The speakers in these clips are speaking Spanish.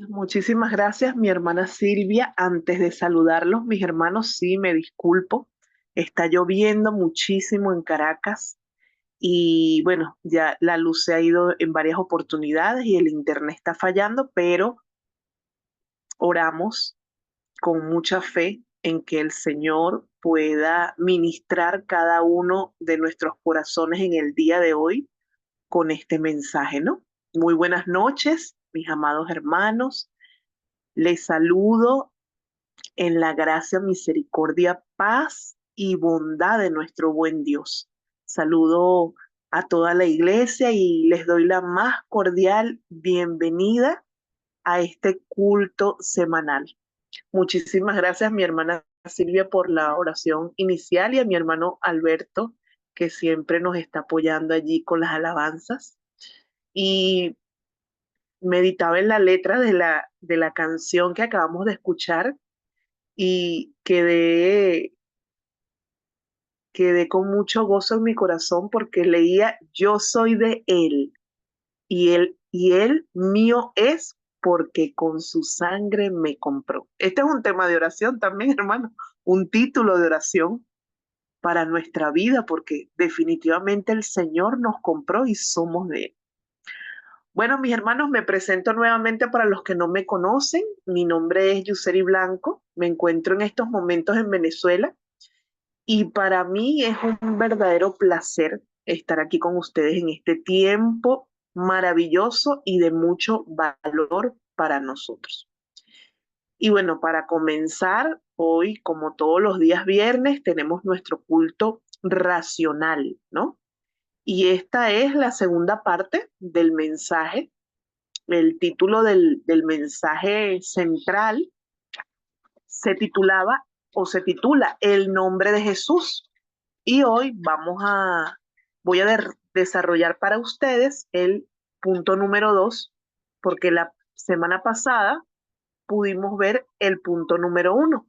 Muchísimas gracias, mi hermana Silvia. Antes de saludarlos, mis hermanos, sí, me disculpo. Está lloviendo muchísimo en Caracas y bueno, ya la luz se ha ido en varias oportunidades y el internet está fallando, pero oramos con mucha fe en que el Señor pueda ministrar cada uno de nuestros corazones en el día de hoy con este mensaje, ¿no? Muy buenas noches, mis amados hermanos. Les saludo en la gracia, misericordia, paz y bondad de nuestro buen Dios. Saludo a toda la iglesia y les doy la más cordial bienvenida a este culto semanal. Muchísimas gracias, mi hermana Silvia, por la oración inicial y a mi hermano Alberto, que siempre nos está apoyando allí con las alabanzas. Y meditaba en la letra de la canción que acabamos de escuchar y quedé con mucho gozo en mi corazón porque leía, yo soy de él y él mío es porque con su sangre me compró. Este es un tema de oración también, hermano, un título de oración para nuestra vida porque definitivamente el Señor nos compró y somos de él. Bueno, mis hermanos, me presento nuevamente para los que no me conocen. Mi nombre es Yuseri Blanco. Me encuentro en estos momentos en Venezuela y para mí es un verdadero placer estar aquí con ustedes en este tiempo maravilloso y de mucho valor para nosotros. Y bueno, para comenzar, hoy, como todos los días viernes, tenemos nuestro culto racional, ¿no? Y esta es la segunda parte del mensaje. El título del mensaje central se titulaba o se titula El nombre de Jesús. Y hoy voy a desarrollar para ustedes el punto número 2, porque la semana pasada pudimos ver el punto número 1.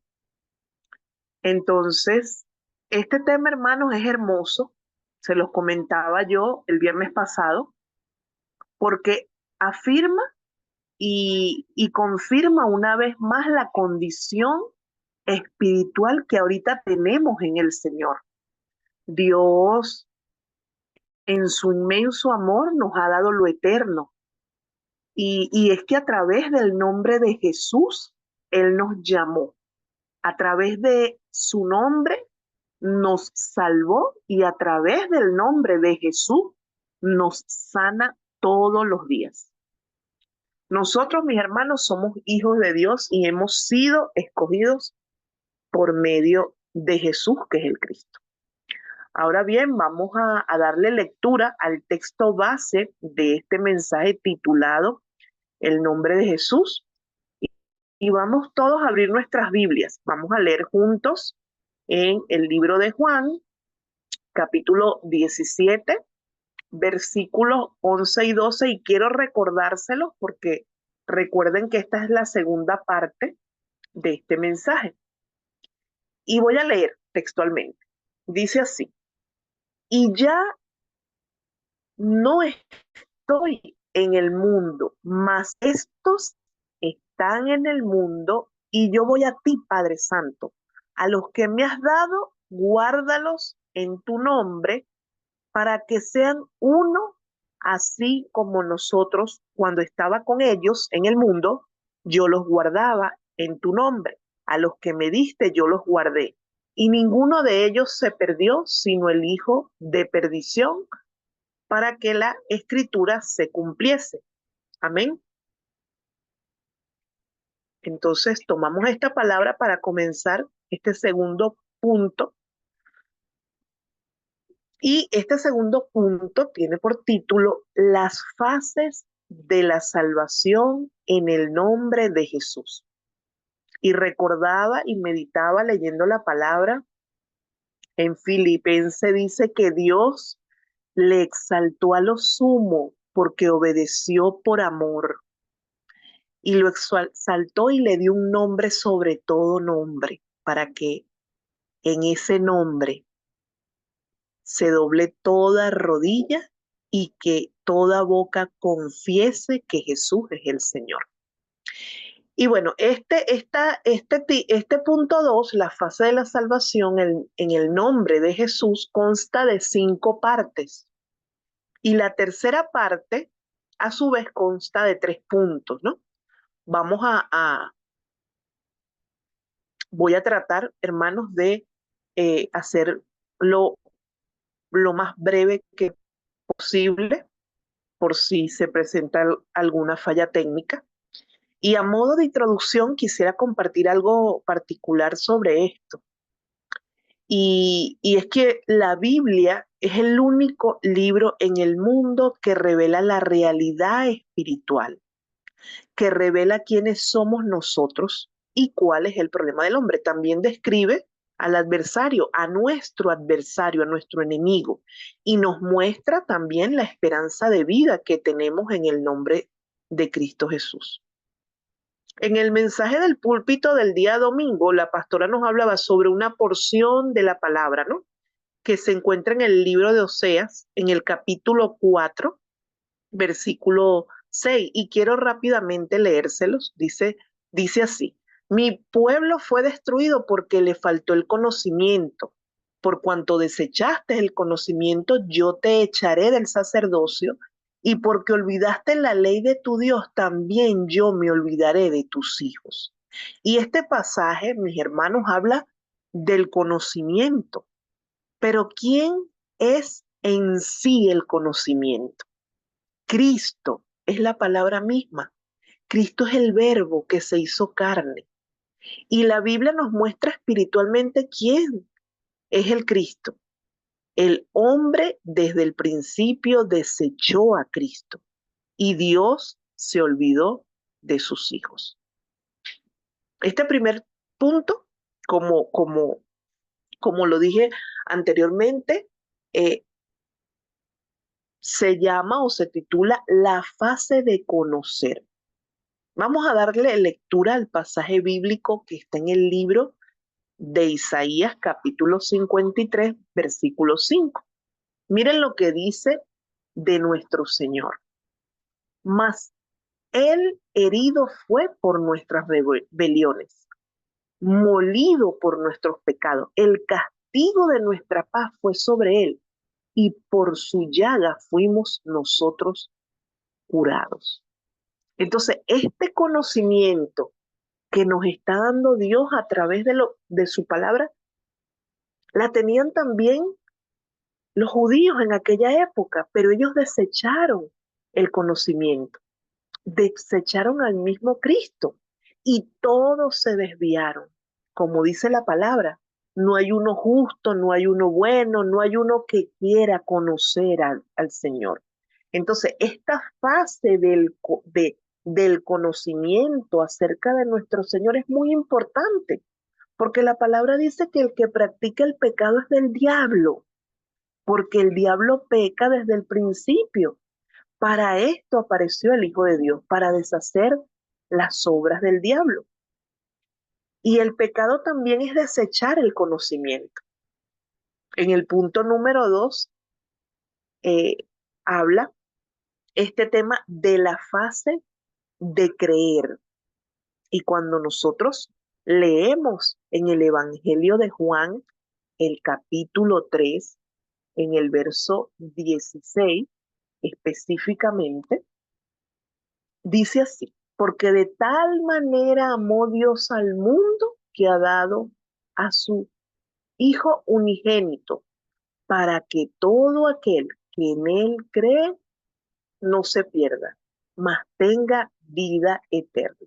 Entonces, este tema, hermanos, es hermoso. Se los comentaba yo el viernes pasado, porque afirma y confirma una vez más la condición espiritual que ahorita tenemos en el Señor. Dios, en su inmenso amor, nos ha dado lo eterno. Y es que a través del nombre de Jesús, Él nos llamó. A través de su nombre, nos salvó y a través del nombre de Jesús, nos sana todos los días. Nosotros, mis hermanos, somos hijos de Dios y hemos sido escogidos por medio de Jesús, que es el Cristo. Ahora bien, vamos a darle lectura al texto base de este mensaje titulado El nombre de Jesús. Y vamos todos a abrir nuestras Biblias. Vamos a leer juntos en el libro de Juan, capítulo 17, versículos 11 y 12. Y quiero recordárselos porque recuerden que esta es la segunda parte de este mensaje. Y voy a leer textualmente. Dice así: y ya no estoy en el mundo, mas estos están en el mundo y yo voy a ti, Padre Santo. A los que me has dado, guárdalos en tu nombre para que sean uno, así como nosotros, cuando estaba con ellos en el mundo, yo los guardaba en tu nombre. A los que me diste, yo los guardé. Y ninguno de ellos se perdió, sino el hijo de perdición, para que la escritura se cumpliese. Amén. Entonces tomamos esta palabra para comenzar este segundo punto. Y este segundo punto tiene por título Las fases de la salvación en el nombre de Jesús. Y recordaba y meditaba leyendo la palabra en Filipenses, dice que Dios le exaltó a lo sumo porque obedeció por amor. Y lo exaltó y le dio un nombre sobre todo nombre, para que en ese nombre se doble toda rodilla y que toda boca confiese que Jesús es el Señor. Y bueno, este punto 2, la fase de la salvación en el nombre de Jesús, consta de 5 partes. Y la tercera parte, a su vez, consta de 3 puntos, ¿no? Vamos voy a tratar, hermanos, de hacerlo lo más breve que posible, por si se presenta alguna falla técnica. Y a modo de introducción quisiera compartir algo particular sobre esto. Y es que la Biblia es el único libro en el mundo que revela la realidad espiritual, que revela quiénes somos nosotros y cuál es el problema del hombre. También describe al adversario, a nuestro enemigo, y nos muestra también la esperanza de vida que tenemos en el nombre de Cristo Jesús. En el mensaje del púlpito del día domingo, la pastora nos hablaba sobre una porción de la palabra, ¿no? Que se encuentra en el libro de Oseas, en el capítulo 4, versículo 6, y quiero rápidamente leérselos. Dice así: mi pueblo fue destruido porque le faltó el conocimiento. Por cuanto desechaste el conocimiento, yo te echaré del sacerdocio, y porque olvidaste la ley de tu Dios, también yo me olvidaré de tus hijos. Y este pasaje, mis hermanos, habla del conocimiento. Pero ¿quién es en sí el conocimiento? Cristo es la palabra misma. Cristo es el verbo que se hizo carne. Y la Biblia nos muestra espiritualmente quién es el Cristo. El hombre desde el principio desechó a Cristo y Dios se olvidó de sus hijos. Este primer punto, como lo dije anteriormente, se llama o se titula la fase de conocer. Vamos a darle lectura al pasaje bíblico que está en el libro de Isaías, capítulo 53, versículo 5. Miren lo que dice de nuestro Señor. Mas Él herido fue por nuestras rebeliones, molido por nuestros pecados. El castigo de nuestra paz fue sobre Él, y por su llaga fuimos nosotros curados. Entonces, este conocimiento que nos está dando Dios a través de su palabra, la tenían también los judíos en aquella época, pero ellos desecharon el conocimiento, desecharon al mismo Cristo y todos se desviaron. Como dice la palabra, no hay uno justo, no hay uno bueno, no hay uno que quiera conocer al Señor. Entonces, esta fase del conocimiento acerca de nuestro Señor es muy importante, porque la palabra dice que el que practica el pecado es del diablo, porque el diablo peca desde el principio. Para esto apareció el Hijo de Dios, para deshacer las obras del diablo. Y el pecado también es desechar el conocimiento. En el punto número 2, eh, habla este tema de la fase de creer. Y cuando nosotros leemos en el Evangelio de Juan, el capítulo 3, en el verso 16 específicamente, dice así: porque de tal manera amó Dios al mundo que ha dado a su Hijo unigénito, para que todo aquel que en él cree no se pierda, mas tenga vida eterna.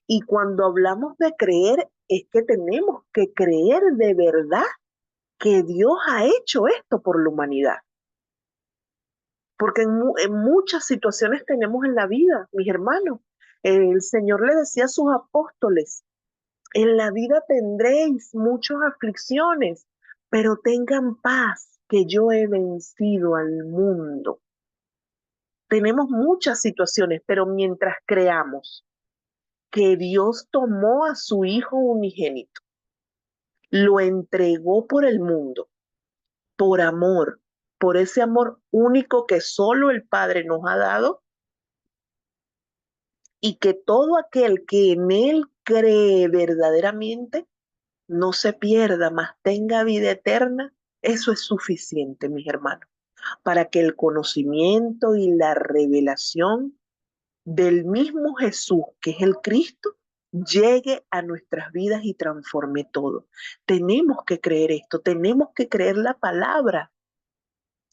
Y cuando hablamos de creer, es que tenemos que creer de verdad que Dios ha hecho esto por la humanidad. Porque en muchas situaciones tenemos en la vida, mis hermanos, el Señor le decía a sus apóstoles: en la vida tendréis muchas aflicciones, pero tengan paz, que yo he vencido al mundo. Tenemos muchas situaciones, pero mientras creamos que Dios tomó a su Hijo unigénito, lo entregó por el mundo, por amor, por ese amor único que solo el Padre nos ha dado, y que todo aquel que en Él cree verdaderamente no se pierda, mas tenga vida eterna. Eso es suficiente, mis hermanos, para que el conocimiento y la revelación del mismo Jesús, que es el Cristo, llegue a nuestras vidas y transforme todo. Tenemos que creer esto, tenemos que creer la palabra,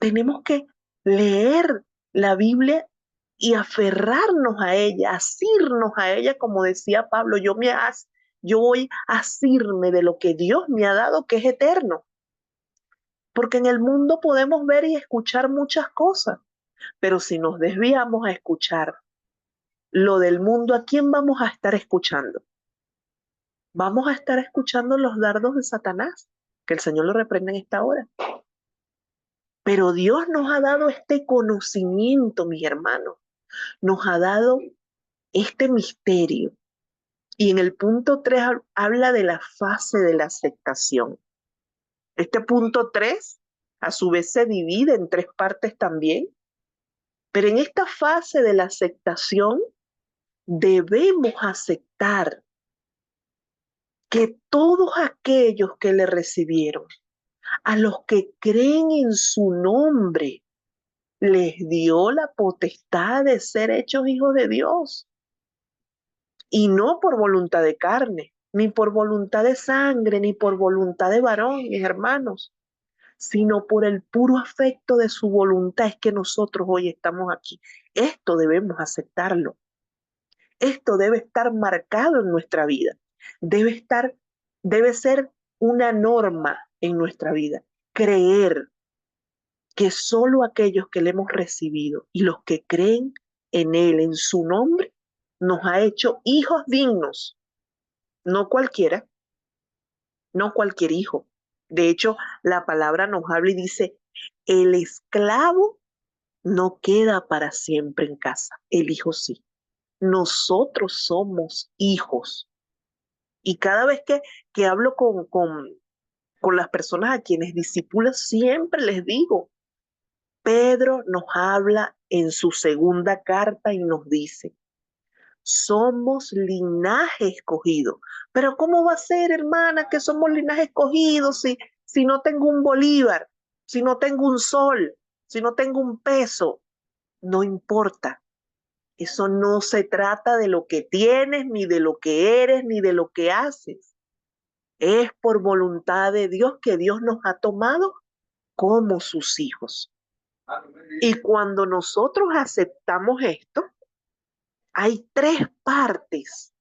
tenemos que leer la Biblia y aferrarnos a ella, asirnos a ella, como decía Pablo, yo voy a asirme de lo que Dios me ha dado, que es eterno. Porque en el mundo podemos ver y escuchar muchas cosas, pero si nos desviamos a escuchar lo del mundo, ¿a quién vamos a estar escuchando? Vamos a estar escuchando los dardos de Satanás, que el Señor lo reprenda en esta hora. Pero Dios nos ha dado este conocimiento, mis hermanos, nos ha dado este misterio. Y en el punto 3 habla de la fase de la aceptación. Este punto 3 a su vez se divide en 3 partes también, pero en esta fase de la aceptación debemos aceptar que todos aquellos que le recibieron, a los que creen en su nombre, les dio la potestad de ser hechos hijos de Dios. Y no por voluntad de carne, ni por voluntad de sangre, ni por voluntad de varón, mis hermanos, sino por el puro afecto de su voluntad es que nosotros hoy estamos aquí. Esto debemos aceptarlo. Esto debe estar marcado en nuestra vida. Debe ser una norma en nuestra vida. Creer que solo aquellos que le hemos recibido y los que creen en Él, en su nombre, nos ha hecho hijos dignos. No cualquiera, no cualquier hijo. De hecho, la palabra nos habla y dice, el esclavo no queda para siempre en casa, el hijo sí. Nosotros somos hijos. Y cada vez que hablo con las personas a quienes discipulo, siempre les digo, Pedro nos habla en su segunda carta y nos dice, somos linaje escogido. Pero ¿cómo va a ser, hermana, que somos linaje escogido si no tengo un bolívar, si no tengo un sol, si no tengo un peso? No importa. Eso no se trata de lo que tienes, ni de lo que eres, ni de lo que haces. Es por voluntad de Dios que Dios nos ha tomado como sus hijos. Y cuando nosotros aceptamos esto, hay 3 partes,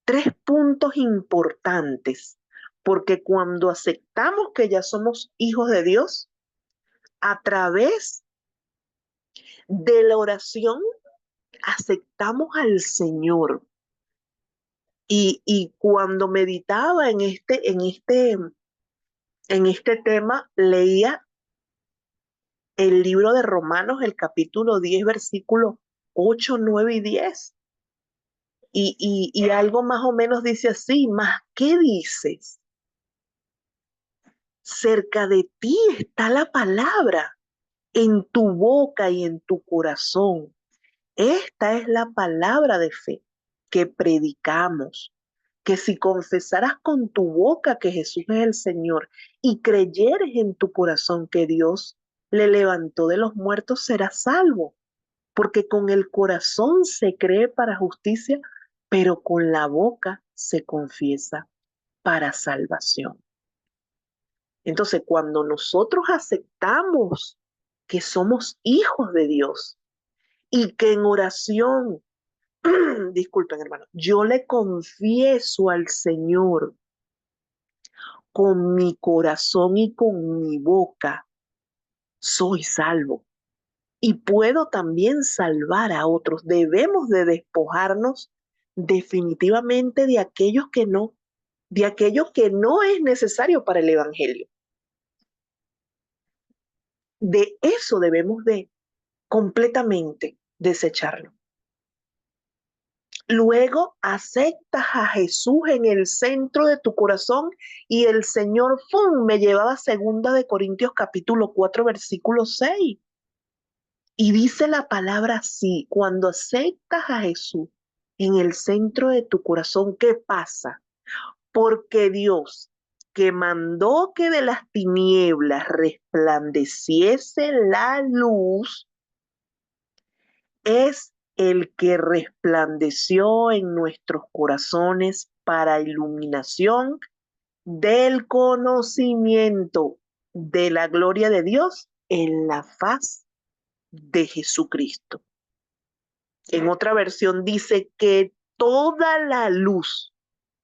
3 puntos importantes, porque cuando aceptamos que ya somos hijos de Dios, a través de la oración aceptamos al Señor. Y cuando meditaba en este tema, leía el libro de Romanos, el capítulo 10, versículos 8, 9 y 10. Y algo más o menos dice así, ¿más qué dices? Cerca de ti está la palabra, en tu boca y en tu corazón. Esta es la palabra de fe que predicamos, que si confesaras con tu boca que Jesús es el Señor y creyeres en tu corazón que Dios le levantó de los muertos, serás salvo, porque con el corazón se cree para justicia, pero con la boca se confiesa para salvación. Entonces, cuando nosotros aceptamos que somos hijos de Dios y que en oración, disculpen hermano, yo le confieso al Señor con mi corazón y con mi boca, soy salvo. Y puedo también salvar a otros. Debemos de despojarnos definitivamente de aquello que no es necesario para el evangelio. De eso debemos de completamente desecharlo. Luego aceptas a Jesús en el centro de tu corazón y el Señor, ¡fum!, me llevaba a 2 Corintios capítulo 4, versículo 6. Y dice la palabra así: cuando aceptas a Jesús en el centro de tu corazón, ¿qué pasa? Porque Dios, que mandó que de las tinieblas resplandeciese la luz, es el que resplandeció en nuestros corazones para iluminación del conocimiento de la gloria de Dios en la faz de Jesucristo. En otra versión dice que toda la luz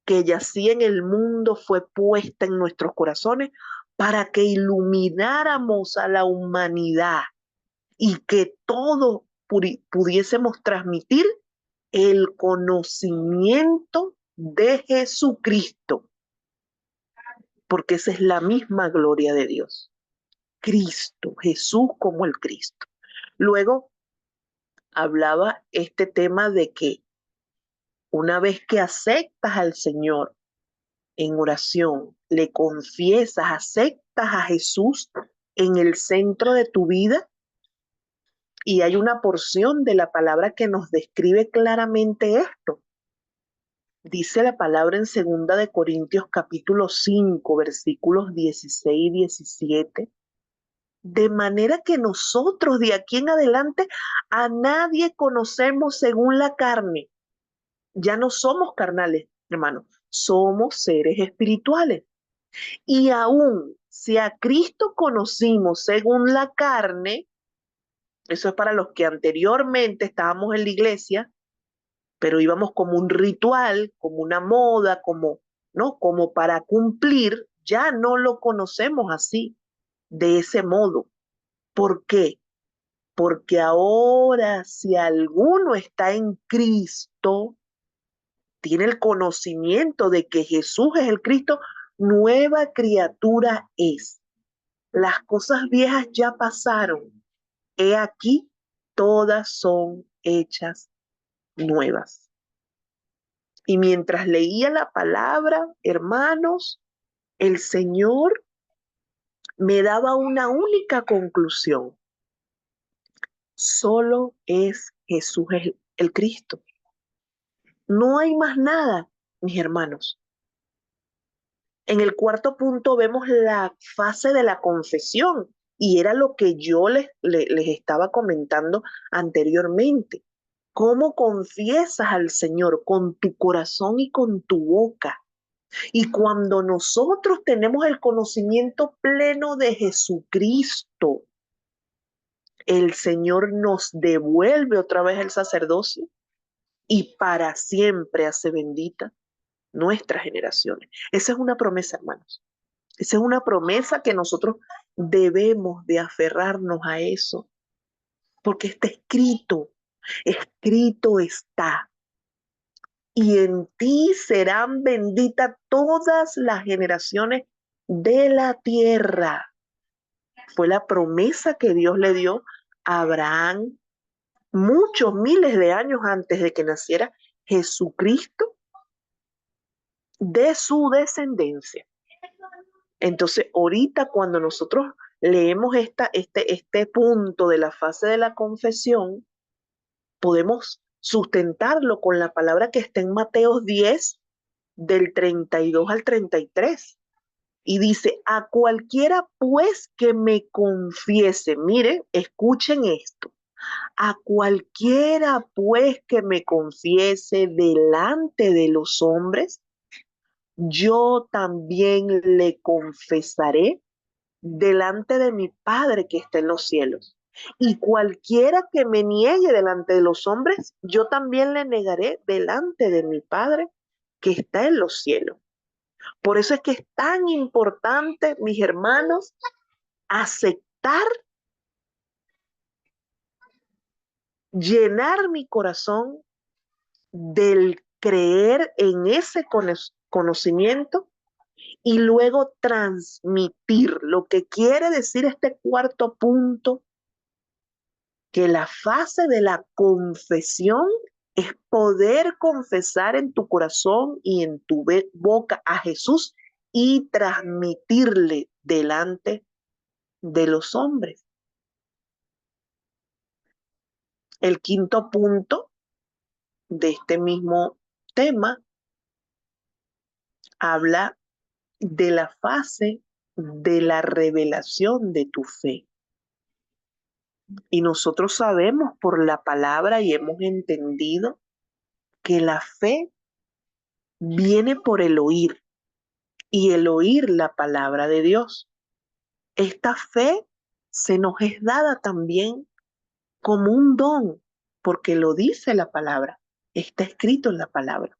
que yacía en el mundo fue puesta en nuestros corazones para que ilumináramos a la humanidad y que todo pudiésemos transmitir el conocimiento de Jesucristo, porque esa es la misma gloria de Dios. Cristo, Jesús como el Cristo. Luego hablaba este tema de que una vez que aceptas al Señor en oración, le confiesas, aceptas a Jesús en el centro de tu vida, y hay una porción de la palabra que nos describe claramente esto. Dice la palabra en 2 Corintios capítulo 5, versículos 16 y 17. De manera que nosotros de aquí en adelante a nadie conocemos según la carne. Ya no somos carnales, hermanos, somos seres espirituales. Y aún si a Cristo conocimos según la carne, eso es para los que anteriormente estábamos en la iglesia, pero íbamos como un ritual, como una moda, como, ¿no?, como para cumplir. Ya no lo conocemos así, de ese modo. ¿Por qué? Porque ahora si alguno está en Cristo, tiene el conocimiento de que Jesús es el Cristo, nueva criatura es. Las cosas viejas ya pasaron. He aquí, todas son hechas nuevas. Y mientras leía la palabra, hermanos, el Señor me daba una única conclusión: solo es Jesús el Cristo. No hay más nada, mis hermanos. En el cuarto punto vemos la fase de la confesión, y era lo que yo les estaba comentando anteriormente. ¿Cómo confiesas al Señor? Con tu corazón y con tu boca. Y cuando nosotros tenemos el conocimiento pleno de Jesucristo, el Señor nos devuelve otra vez el sacerdocio y para siempre hace bendita nuestras generaciones. Esa es una promesa, hermanos. Esa es una promesa que nosotros debemos de aferrarnos a eso, porque está escrito, escrito está. Y en ti serán benditas todas las generaciones de la tierra. Fue la promesa que Dios le dio a Abraham muchos miles de años antes de que naciera Jesucristo, de su descendencia. Entonces, ahorita cuando nosotros leemos este punto de la fase de la confesión, podemos sustentarlo con la palabra que está en Mateo 10, del 32 al 33. Y dice: a cualquiera pues que me confiese, mire, escuchen esto, a cualquiera pues que me confiese delante de los hombres, yo también le confesaré delante de mi Padre que está en los cielos. Y cualquiera que me niegue delante de los hombres, yo también le negaré delante de mi Padre que está en los cielos. Por eso es que es tan importante, mis hermanos, aceptar, llenar mi corazón del creer en ese conocimiento y luego transmitir. Lo que quiere decir este cuarto punto, que la fase de la confesión es poder confesar en tu corazón y en tu boca a Jesús y transmitirle delante de los hombres. El quinto punto de este mismo tema habla de la fase de la revelación de tu fe. Y nosotros sabemos por la palabra y hemos entendido que la fe viene por el oír y el oír la palabra de Dios. Esta fe se nos es dada también como un don, porque lo dice la palabra, está escrito en la palabra.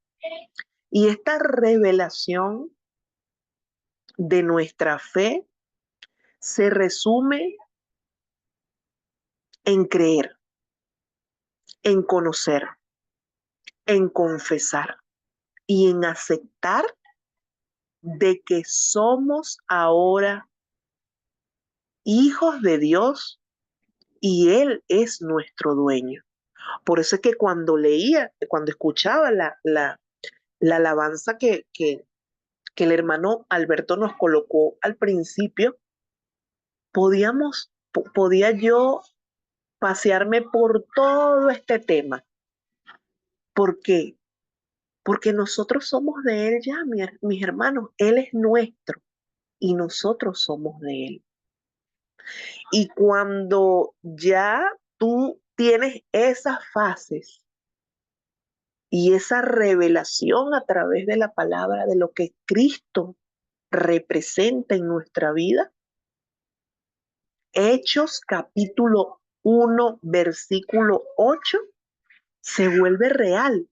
Y esta revelación de nuestra fe se resume en creer, en conocer, en confesar y en aceptar de que somos ahora hijos de Dios y Él es nuestro dueño. Por eso es que cuando leía, cuando escuchaba la alabanza que el hermano Alberto nos colocó al principio, podía yo pasearme por todo este tema. ¿Por qué? Porque nosotros somos de Él ya, mis hermanos. Él es nuestro y nosotros somos de Él. Y cuando ya tú tienes esas fases y esa revelación a través de la palabra de lo que Cristo representa en nuestra vida, Hechos capítulo 1, versículo 8, se vuelve real.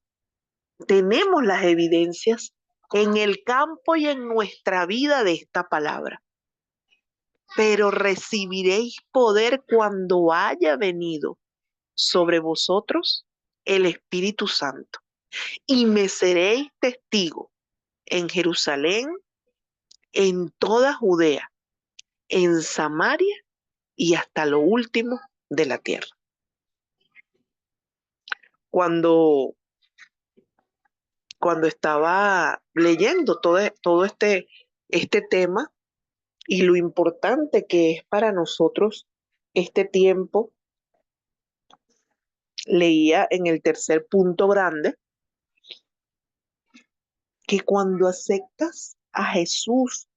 Tenemos las evidencias en el campo y en nuestra vida de esta palabra. Pero recibiréis poder cuando haya venido sobre vosotros el Espíritu Santo. Y me seréis testigo en Jerusalén, en toda Judea, en Samaria y hasta lo último de la tierra. Cuando, cuando estaba leyendo todo este tema y lo importante que es para nosotros este tiempo, leía en el tercer punto grande que cuando aceptas a Jesús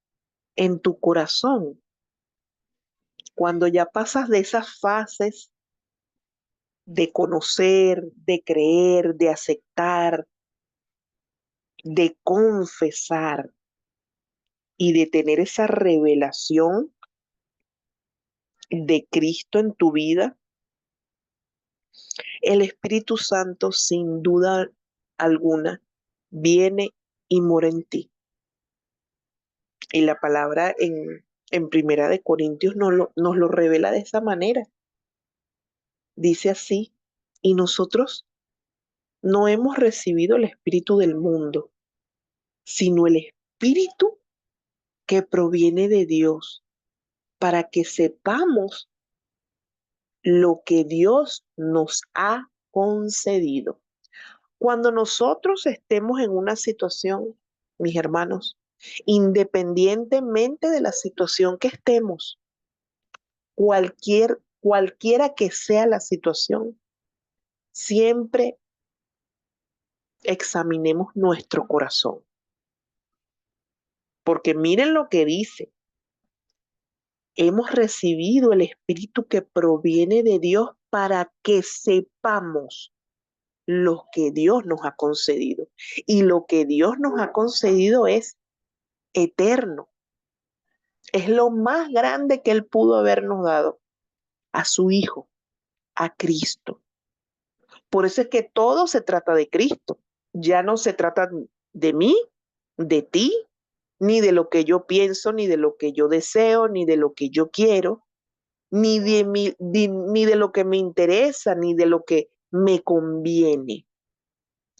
en tu corazón, cuando ya pasas de esas fases de conocer, de creer, de aceptar, de confesar y de tener esa revelación de Cristo en tu vida, el Espíritu Santo sin duda alguna viene y mora en ti. Y la palabra en Primera de Corintios nos lo revela de esa manera. Dice así, y nosotros no hemos recibido el espíritu del mundo, sino el espíritu que proviene de Dios, para que sepamos lo que Dios nos ha concedido. Cuando nosotros estemos en una situación, mis hermanos, independientemente de la situación que estemos, cualquiera que sea la situación, siempre examinemos nuestro corazón. Porque miren lo que dice. Hemos recibido el Espíritu que proviene de Dios para que sepamos lo que Dios nos ha concedido. Y lo que Dios nos ha concedido es eterno. Es lo más grande que Él pudo habernos dado a su Hijo, a Cristo. Por eso es que todo se trata de Cristo. Ya no se trata de mí, de ti, ni de lo que yo pienso, ni de lo que yo deseo, ni de lo que yo quiero, ni de lo que me interesa, ni de lo que me conviene.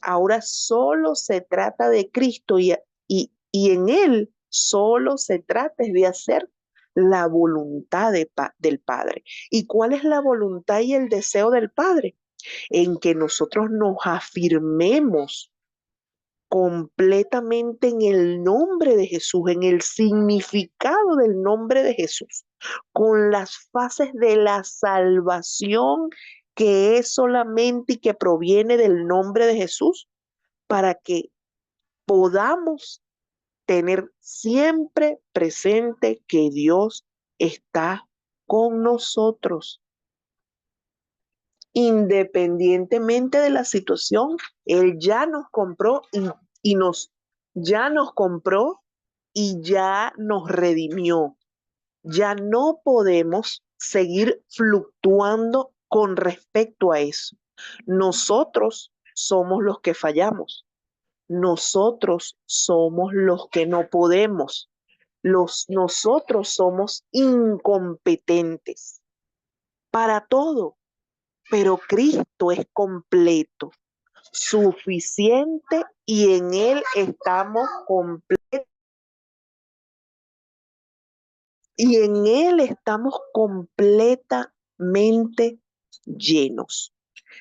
Ahora solo se trata de Cristo y en Él solo se trata de hacer la voluntad del Padre. ¿Y cuál es la voluntad y el deseo del Padre? en que nosotros nos afirmemos completamente en el nombre de Jesús, en el significado del nombre de Jesús, con las fases de la salvación que es solamente y que proviene del nombre de Jesús, para que podamos tener siempre presente que Dios está con nosotros. Independientemente de la situación, Él ya nos compró y ya nos compró y ya nos redimió. Ya no podemos seguir fluctuando con respecto a eso. Nosotros somos los que fallamos. Nosotros somos los que no podemos. Nosotros somos incompetentes para todo, pero Cristo es completo, suficiente y en Él estamos completos y en Él estamos completamente llenos.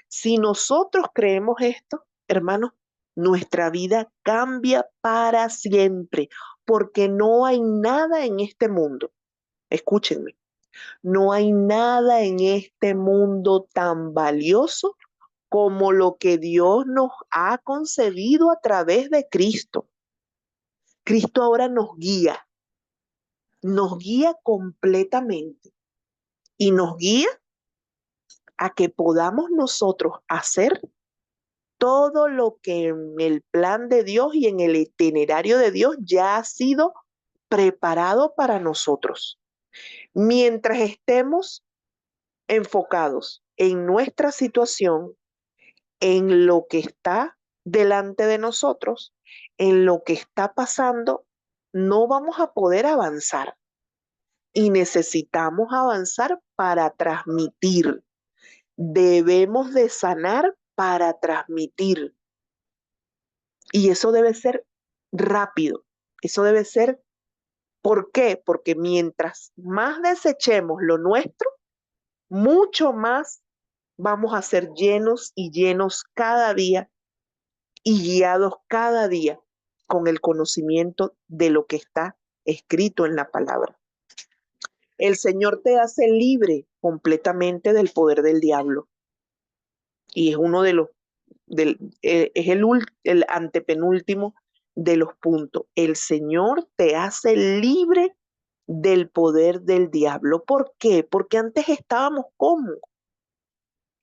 Si nosotros creemos esto, hermanos, nuestra vida cambia para siempre, porque no hay nada en este mundo, escúchenme, no hay nada en este mundo tan valioso como lo que Dios nos ha concedido a través de Cristo. Cristo ahora nos guía completamente y nos guía a que podamos nosotros hacer todo lo que en el plan de Dios y en el itinerario de Dios ya ha sido preparado para nosotros. Mientras estemos enfocados en nuestra situación, en lo que está delante de nosotros, en lo que está pasando, no vamos a poder avanzar. Y necesitamos avanzar para transmitir. Debemos de sanar para transmitir. Y eso debe ser rápido. Eso debe ser, ¿por qué? Porque mientras más desechemos lo nuestro, mucho más vamos a ser llenos y llenos cada día y guiados cada día con el conocimiento de lo que está escrito en la palabra. El Señor te hace libre completamente del poder del diablo. Y es uno de los, es el antepenúltimo de los puntos. El Señor te hace libre del poder del diablo. ¿Por qué? Porque antes estábamos como.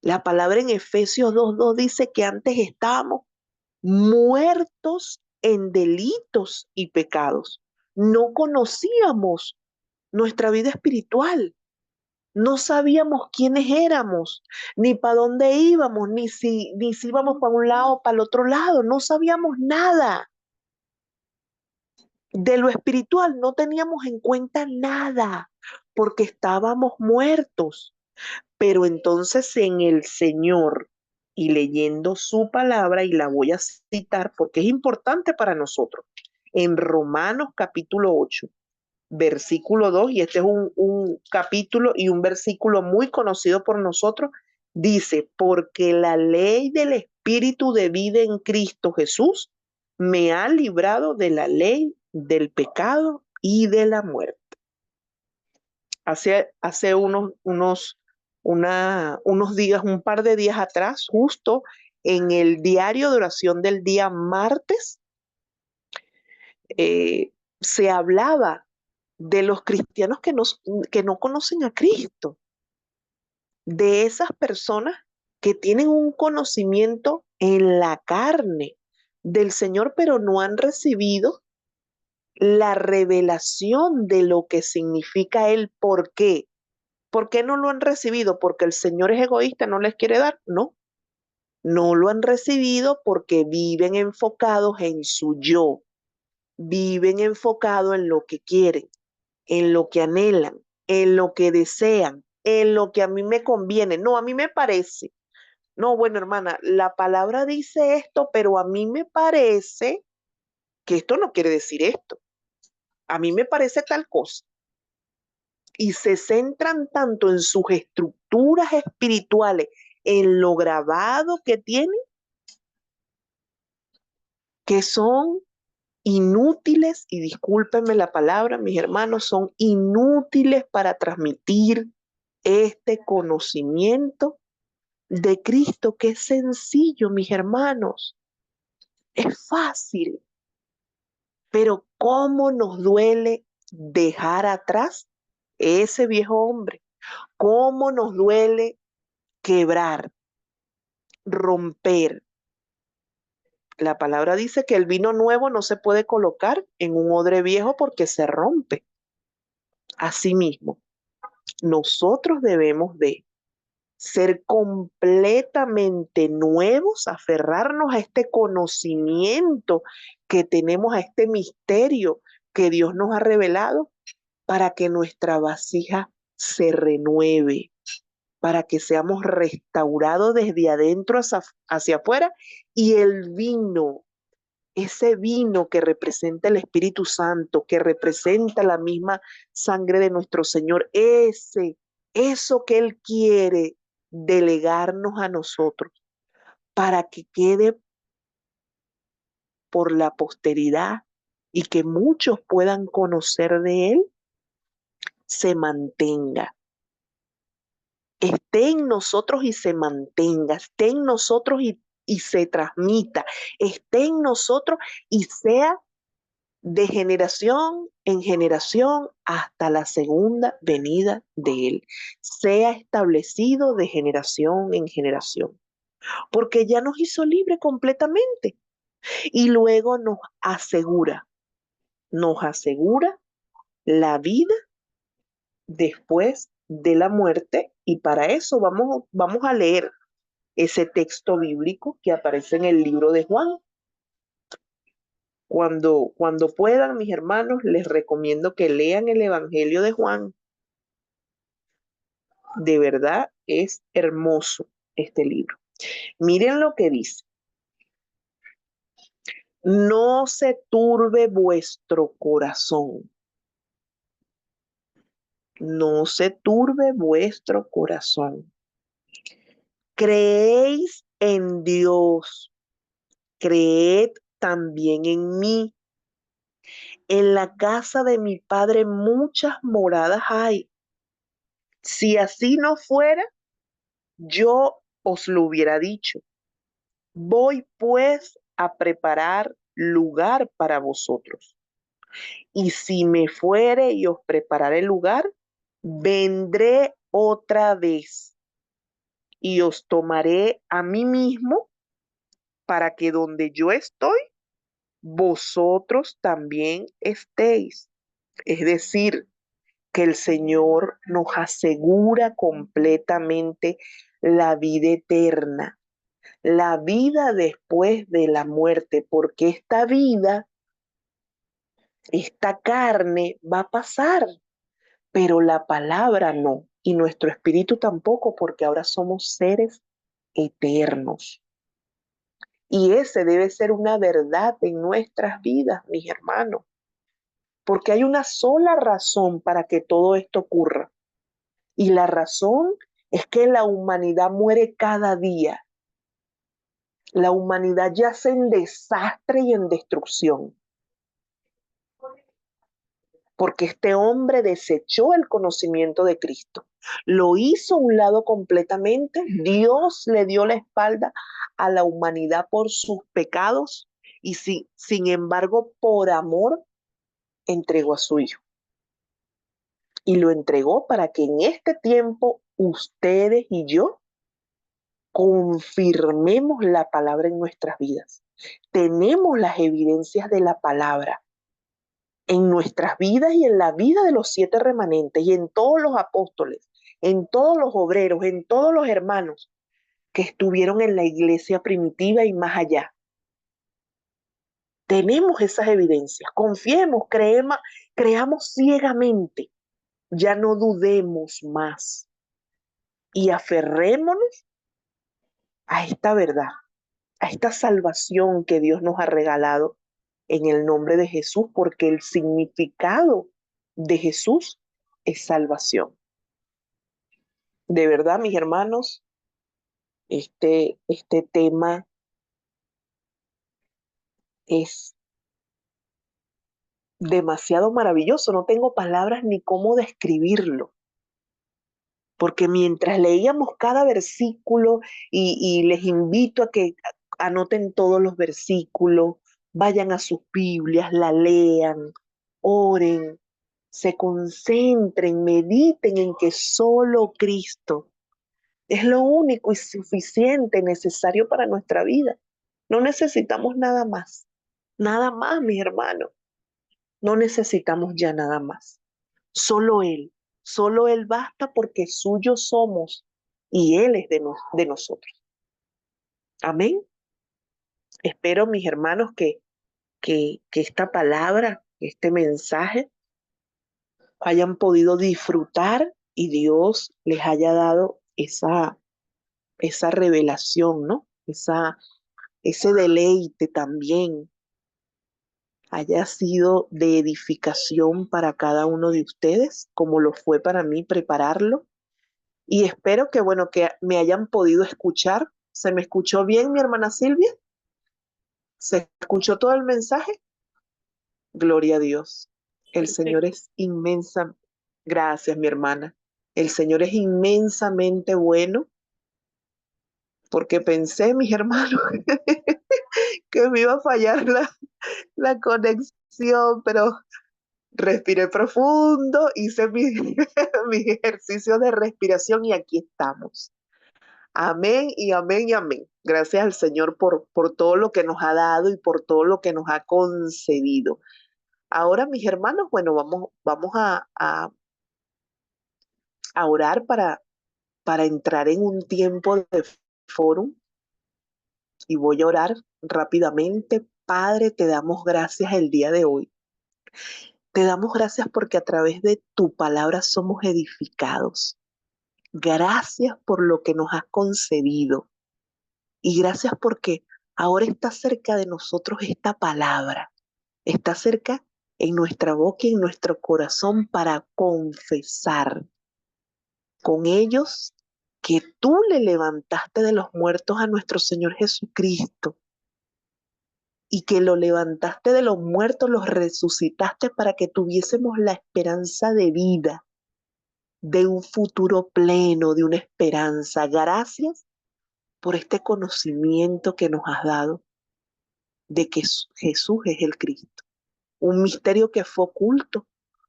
La palabra en Efesios 2:2 dice que antes estábamos muertos en delitos y pecados. No conocíamos nuestra vida espiritual. No sabíamos quiénes éramos, ni para dónde íbamos, ni si íbamos para un lado o para el otro lado. No sabíamos nada. De lo espiritual no teníamos en cuenta nada, porque estábamos muertos. Pero entonces en el Señor y leyendo su palabra, y la voy a citar porque es importante para nosotros, en Romanos capítulo 8, versículo 2, y este es un capítulo y un versículo muy conocido por nosotros, dice, porque la ley del Espíritu de vida en Cristo Jesús me ha librado de la ley del pecado y de la muerte. Hace unos días, un par de días atrás, justo en el diario de oración del día martes, se hablaba de los cristianos que no conocen a Cristo, de esas personas que tienen un conocimiento en la carne del Señor, pero no han recibido la revelación de lo que significa el por qué. ¿Por qué no lo han recibido? ¿Porque el Señor es egoísta, no les quiere dar? No, no lo han recibido porque viven enfocados en su yo, viven enfocados en lo que quieren, en lo que anhelan, en lo que desean, en lo que a mí me conviene. No, a mí me parece. No, bueno, hermana, la palabra dice esto, pero a mí me parece que esto no quiere decir esto. A mí me parece tal cosa. Y se centran tanto en sus estructuras espirituales, en lo grabado que tienen, que son inútiles, y discúlpenme la palabra, mis hermanos, son inútiles para transmitir este conocimiento de Cristo, que es sencillo, mis hermanos, es fácil, pero cómo nos duele dejar atrás ese viejo hombre, cómo nos duele quebrar, romper. La palabra dice que el vino nuevo no se puede colocar en un odre viejo porque se rompe. Asimismo, nosotros debemos de ser completamente nuevos, aferrarnos a este conocimiento que tenemos, a este misterio que Dios nos ha revelado, para que nuestra vasija se renueve, para que seamos restaurados desde adentro hacia afuera, y el vino, ese vino que representa el Espíritu Santo, que representa la misma sangre de nuestro Señor, eso que Él quiere delegarnos a nosotros para que quede por la posteridad y que muchos puedan conocer de Él, se mantenga. Esté en nosotros y se mantenga, esté en nosotros y se transmita, esté en nosotros y sea de generación en generación hasta la segunda venida de Él. Sea establecido de generación en generación, porque ya nos hizo libre completamente y luego nos asegura la vida después de la muerte, y para eso vamos a leer ese texto bíblico que aparece en el libro de Juan. Cuando puedan, mis hermanos, les recomiendo que lean el Evangelio de Juan. De verdad es hermoso este libro. Miren lo que dice. No se turbe vuestro corazón. No se turbe vuestro corazón. Creéis en Dios, creed también en mí. En la casa de mi Padre muchas moradas hay. Si así no fuera, yo os lo hubiera dicho. Voy pues a preparar lugar para vosotros. Y si me fuere y os prepararé lugar, vendré otra vez y os tomaré a mí mismo, para que donde yo estoy, vosotros también estéis. Es decir, que el Señor nos asegura completamente la vida eterna, la vida después de la muerte, porque esta vida, esta carne va a pasar, pero la palabra no, y nuestro espíritu tampoco, porque ahora somos seres eternos. Y ese debe ser una verdad en nuestras vidas, mis hermanos, porque hay una sola razón para que todo esto ocurra. Y la razón es que la humanidad muere cada día. La humanidad yace en desastre y en destrucción, porque este hombre desechó el conocimiento de Cristo. Lo hizo a un lado completamente. Dios le dio la espalda a la humanidad por sus pecados, y sin embargo, por amor, entregó a su Hijo. Y lo entregó para que en este tiempo ustedes y yo confirmemos la palabra en nuestras vidas. Tenemos las evidencias de la palabra en nuestras vidas y en la vida de los 7 remanentes y en todos los apóstoles, en todos los obreros, en todos los hermanos que estuvieron en la iglesia primitiva y más allá. Tenemos esas evidencias. Confiemos, creamos ciegamente. Ya no dudemos más y aferrémonos a esta verdad, a esta salvación que Dios nos ha regalado en el nombre de Jesús, porque el significado de Jesús es salvación. De verdad, mis hermanos, Este tema es demasiado maravilloso, no tengo palabras ni cómo describirlo, porque mientras leíamos cada versículo, y les invito a que anoten todos los versículos, vayan a sus Biblias, la lean, oren, se concentren, mediten en que solo Cristo es lo único y suficiente, necesario para nuestra vida. No necesitamos nada más, mis hermanos. No necesitamos ya nada más. Solo Él basta porque suyo somos y Él es de nosotros. Amén. Espero, mis hermanos, que esta palabra, este mensaje, hayan podido disfrutar y Dios les haya dado esa revelación, ¿no? Ese deleite también haya sido de edificación para cada uno de ustedes, como lo fue para mí prepararlo. Y espero que, bueno, que me hayan podido escuchar. ¿Se me escuchó bien, mi hermana Silvia? ¿Se escuchó todo el mensaje? Gloria a Dios. El Señor Perfecto. es inmensa. Gracias, mi hermana. El Señor es inmensamente bueno, porque pensé, mis hermanos, que me iba a fallar la conexión, pero respiré profundo, hice mi ejercicio de respiración y aquí estamos. Amén y amén y amén. Gracias al Señor por todo lo que nos ha dado y por todo lo que nos ha concedido. Ahora, mis hermanos, bueno, vamos a orar para entrar en un tiempo de foro y voy a orar rápidamente. Padre, te damos gracias el día de hoy. Te damos gracias porque a través de tu palabra somos edificados. Gracias por lo que nos has concedido. Y gracias porque ahora está cerca de nosotros esta palabra. Está cerca en nuestra boca y en nuestro corazón para confesar con ellos que tú le levantaste de los muertos a nuestro Señor Jesucristo y que lo levantaste de los muertos, los resucitaste para que tuviésemos la esperanza de vida, de un futuro pleno, de una esperanza. Gracias por este conocimiento que nos has dado de que Jesús es el Cristo. Un misterio que fue oculto,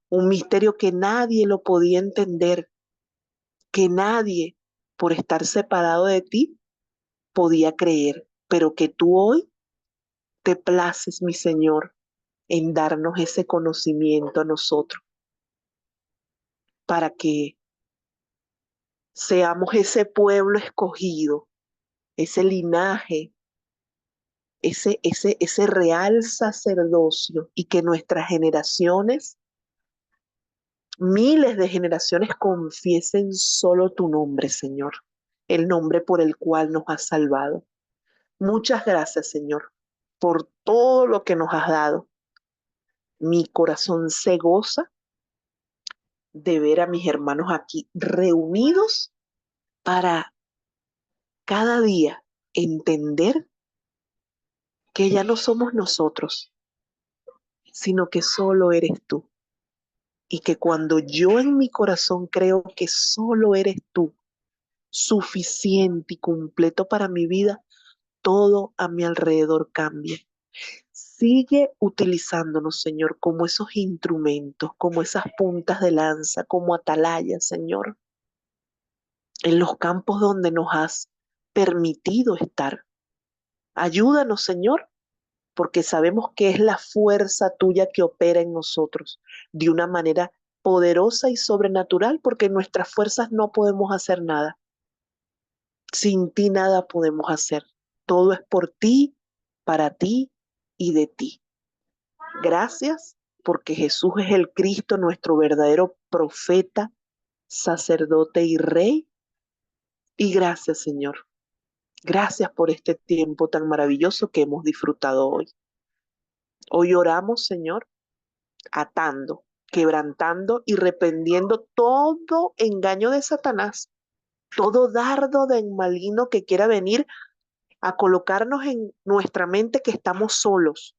un misterio que nadie lo podía entender, que nadie, por estar separado de ti, podía creer, pero que tú hoy te places, mi Señor, en darnos ese conocimiento a nosotros, para que seamos ese pueblo escogido, ese linaje, ese real sacerdocio, y que nuestras generaciones, miles de generaciones, confiesen solo tu nombre, Señor, el nombre por el cual nos has salvado. Muchas gracias, Señor, por todo lo que nos has dado. Mi corazón se goza de ver a mis hermanos aquí reunidos para cada día entender que ya no somos nosotros, sino que solo eres tú. Y que cuando yo en mi corazón creo que solo eres tú, suficiente y completo para mi vida, todo a mi alrededor cambia. Sigue utilizándonos, Señor, como esos instrumentos, como esas puntas de lanza, como atalayas, Señor, en los campos donde nos has permitido estar. Ayúdanos, Señor, porque sabemos que es la fuerza tuya que opera en nosotros de una manera poderosa y sobrenatural, porque en nuestras fuerzas no podemos hacer nada. Sin ti nada podemos hacer. Todo es por ti, para ti y de ti. Gracias porque Jesús es el Cristo, nuestro verdadero profeta, sacerdote y rey. Y gracias, Señor. Gracias por este tiempo tan maravilloso que hemos disfrutado hoy. Hoy oramos, Señor, atando, quebrantando y reprendiendo todo engaño de Satanás, todo dardo de maligno que quiera venir a colocarnos en nuestra mente que estamos solos,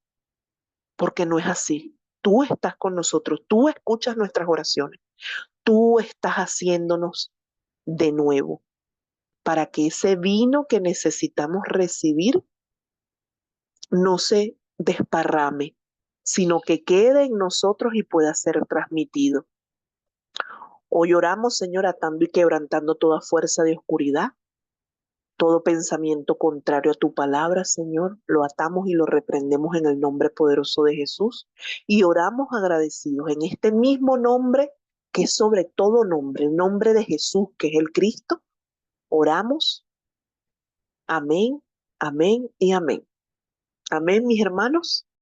porque no es así. Tú estás con nosotros, tú escuchas nuestras oraciones, tú estás haciéndonos de nuevo para que ese vino que necesitamos recibir no se desparrame, sino que quede en nosotros y pueda ser transmitido. Hoy oramos, Señor, atando y quebrantando toda fuerza de oscuridad, todo pensamiento contrario a tu palabra, Señor, lo atamos y lo reprendemos en el nombre poderoso de Jesús y oramos agradecidos en este mismo nombre que es sobre todo nombre, el nombre de Jesús, que es el Cristo. Oramos. Amén, amén y amén. Amén, mis hermanos.